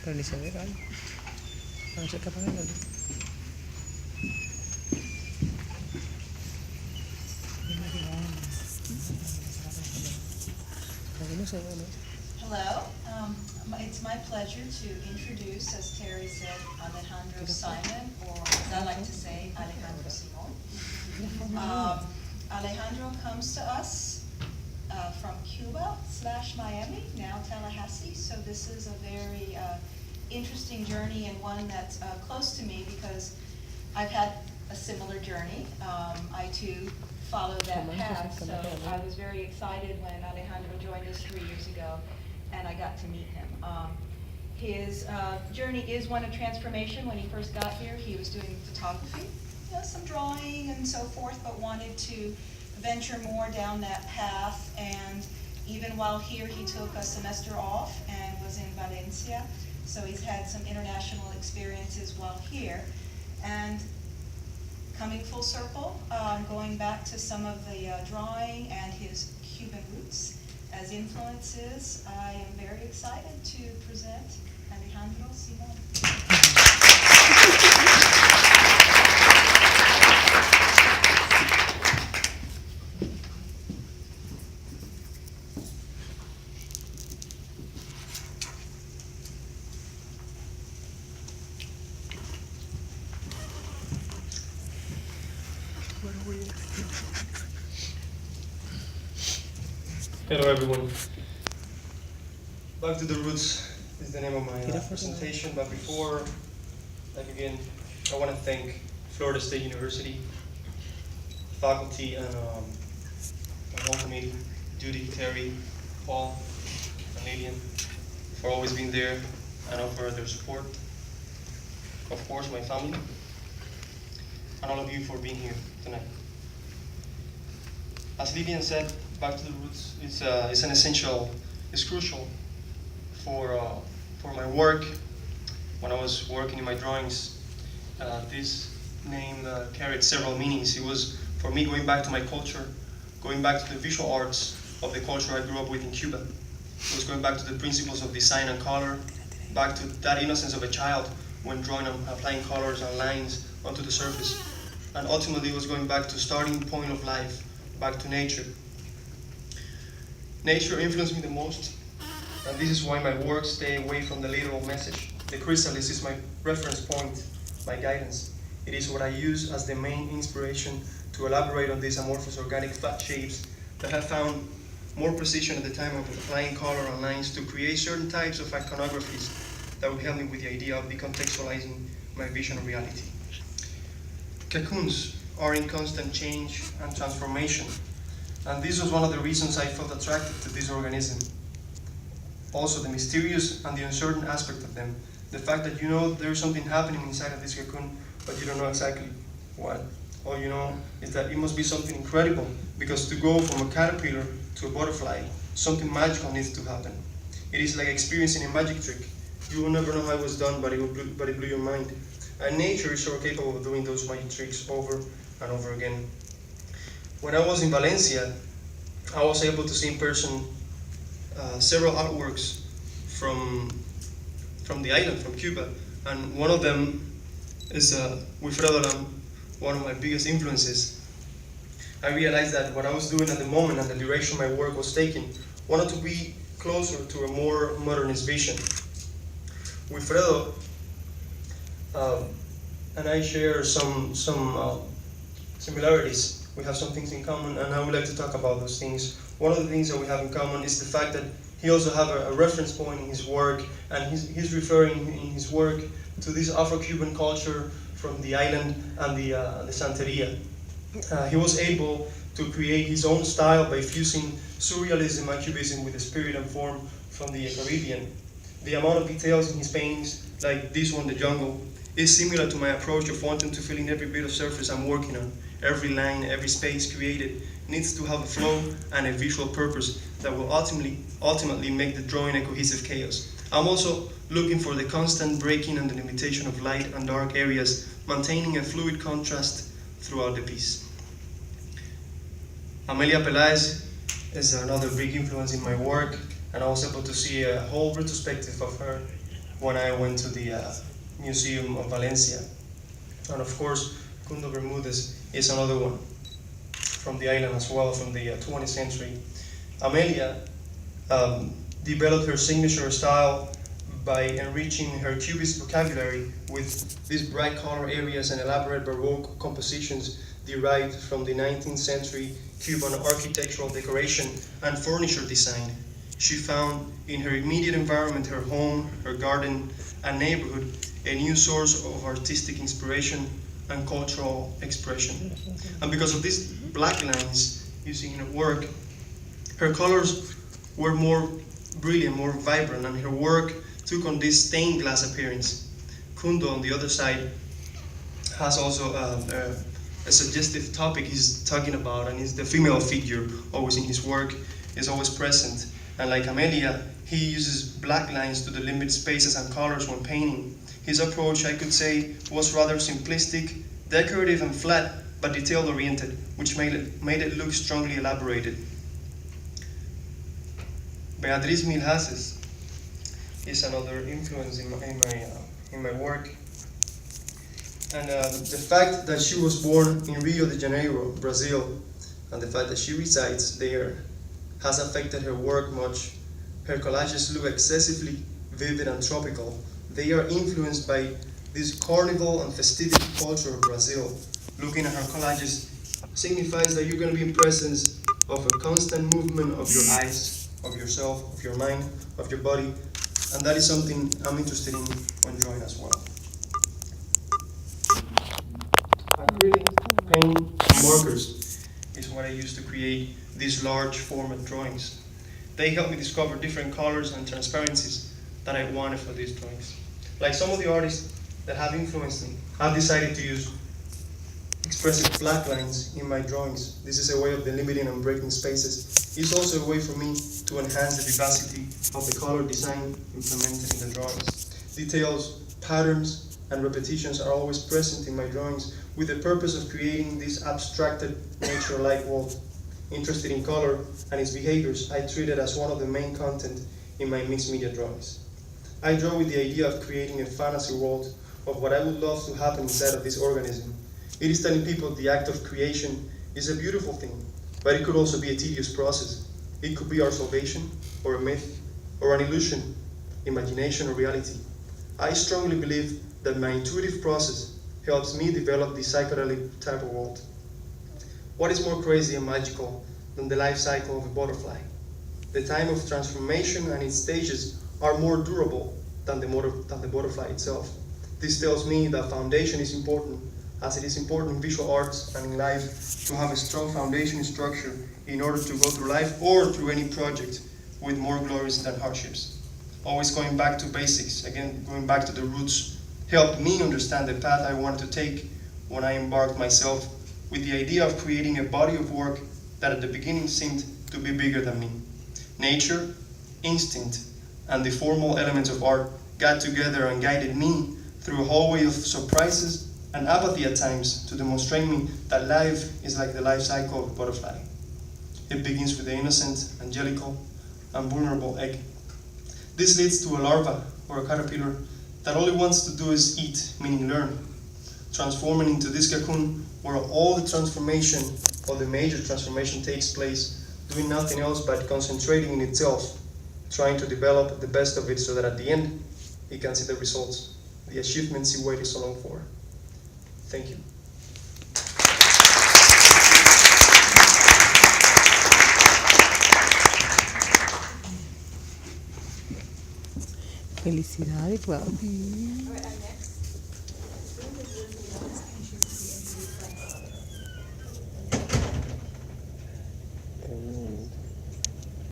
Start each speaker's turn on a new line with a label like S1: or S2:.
S1: Pero ni se ve, ¿vale? No se está apagando.
S2: Hello. It's my pleasure to introduce, as Terry said, Alejandro Simon, or as I like to say, Alejandro Simon. Alejandro comes to us from Cuba/Miami, now Tallahassee. So this is a very interesting journey, and one that's close to me because I've had a similar journey. I too followed that path, so I was very excited when Alejandro joined us 3 years ago, and I got to meet him. His journey is one of transformation. When he first got here, he was doing photography, some drawing and so forth, but wanted to venture more down that path. And even while here, he took a semester off and was in Valencia, so he's had some international experiences while here. And coming full circle, going back to some of the drawing and his Cuban roots as influences, I am very excited to present Alejandro Simon.
S3: Hello everyone. Back to the Roots is the name of my presentation, but before I begin, I want to thank Florida State University, faculty, and my whole committee, Judy, Terry, Paul, and Lillian, for always being there and offer their support. Of course, my family, and all of you for being here tonight. As Lillian said, back to the roots is an essential, it's crucial for my work. When I was working in my drawings, this name carried several meanings. It was, for me, going back to my culture, going back to the visual arts of the culture I grew up with in Cuba. It was going back to the principles of design and color, back to that innocence of a child when drawing and applying colors and lines onto the surface. And ultimately, it was going back to starting point of life, back to nature. Nature influenced me the most, and this is why my works stay away from the literal message. The chrysalis is my reference point, my guidance. It is what I use as the main inspiration to elaborate on these amorphous organic flat shapes that have found more precision at the time of applying color and lines to create certain types of iconographies that would help me with the idea of decontextualizing my vision of reality. Cocoons are in constant change and transformation, and this was one of the reasons I felt attracted to this organism. Also, the mysterious and the uncertain aspect of them. The fact that you know there's something happening inside of this cocoon, but you don't know exactly what. All you know is that it must be something incredible, because to go from a caterpillar to a butterfly, something magical needs to happen. It is like experiencing a magic trick. You will never know how it was done, but it blew your mind. And nature is so capable of doing those magic tricks over and over again. When I was in Valencia, I was able to see in person several artworks from the island, from Cuba, and one of them is Wilfredo Lam, one of my biggest influences. I realized that what I was doing at the moment and the direction my work was taking wanted to be closer to a more modernist vision. Wilfredo and I share some similarities. We have some things in common, and I would like to talk about those things. One of the things that we have in common is the fact that he also has a reference point in his work, and he's referring in his work to this Afro-Cuban culture from the island and the Santeria. He was able to create his own style by fusing surrealism and cubism with the spirit and form from the Caribbean. The amount of details in his paintings, like this one, The Jungle, is similar to my approach of wanting to fill in every bit of surface I'm working on. Every line, every space created needs to have a flow and a visual purpose that will ultimately make the drawing a cohesive chaos. I'm also looking for the constant breaking and delimitation of light and dark areas, maintaining a fluid contrast throughout the piece. Amelia Pelaez is another big influence in my work. and I was able to see a whole retrospective of her when I went to the Museum of Valencia. And of course, Kundo Bermudez is another one from the island as well, from the 20th century. Amelia developed her signature style by enriching her cubist vocabulary with these bright color areas and elaborate Baroque compositions derived from the 19th century Cuban architectural decoration and furniture design. She found in her immediate environment, her home, her garden, and neighborhood, a new source of artistic inspiration and cultural expression. And because of these black lines you see in her work, her colors were more brilliant, more vibrant, and her work took on this stained glass appearance. Kundo, on the other side, has also a suggestive topic he's talking about, and is the female figure always in his work, is always present. And like Amelia, he uses black lines to delimit spaces and colors when painting. His approach, I could say, was rather simplistic, decorative and flat, but detail-oriented, which made it look strongly elaborated. Beatriz Milhaces is another influence in my work. And the fact that she was born in Rio de Janeiro, Brazil, and the fact that she resides there has affected her work much. Her collages look excessively vivid and tropical. They are influenced by this carnival and festivity culture of Brazil. Looking at her collages signifies that you're going to be in presence of a constant movement of your eyes, of yourself, of your mind, of your body, and that is something I'm interested in when drawing as well. Acrylic, paint, markers is what I use to create these large format drawings. They help me discover different colors and transparencies that I wanted for these drawings. Like some of the artists that have influenced me, I've decided to use expressive black lines in my drawings. This is a way of delimiting and breaking spaces. It's also a way for me to enhance the vivacity of the color design implemented in the drawings. Details, patterns, and repetitions are always present in my drawings with the purpose of creating this abstracted nature-like world. Interested in color and its behaviors, I treat it as one of the main content in my mixed media drawings. I draw with the idea of creating a fantasy world of what I would love to happen inside of this organism. It is telling people the act of creation is a beautiful thing, but it could also be a tedious process. It could be our salvation, or a myth, or an illusion, imagination or reality. I strongly believe that my intuitive process helps me develop the psychedelic type of world. What is more crazy and magical than the life cycle of a butterfly? The time of transformation and its stages are more durable than the butterfly itself. This tells me that foundation is important, as it is important in visual arts and in life to have a strong foundation structure in order to go through life or through any project with more glories than hardships. Always going back to basics, again, going back to the roots, helped me understand the path I wanted to take when I embarked myself with the idea of creating a body of work that at the beginning seemed to be bigger than me. Nature, instinct, and the formal elements of art got together and guided me through a hallway of surprises and apathy at times to demonstrate me that life is like the life cycle of a butterfly. It begins with the innocent, angelical, and vulnerable egg. This leads to a larva or a caterpillar that all it wants to do is eat, meaning learn, transforming into this cocoon where all the transformation or the major transformation takes place, doing nothing else but concentrating in itself, trying to develop the best of it so that at the end it can see the results, the achievements he waited so long for. Thank you.
S1: Felicidades, wow.
S2: All right, and next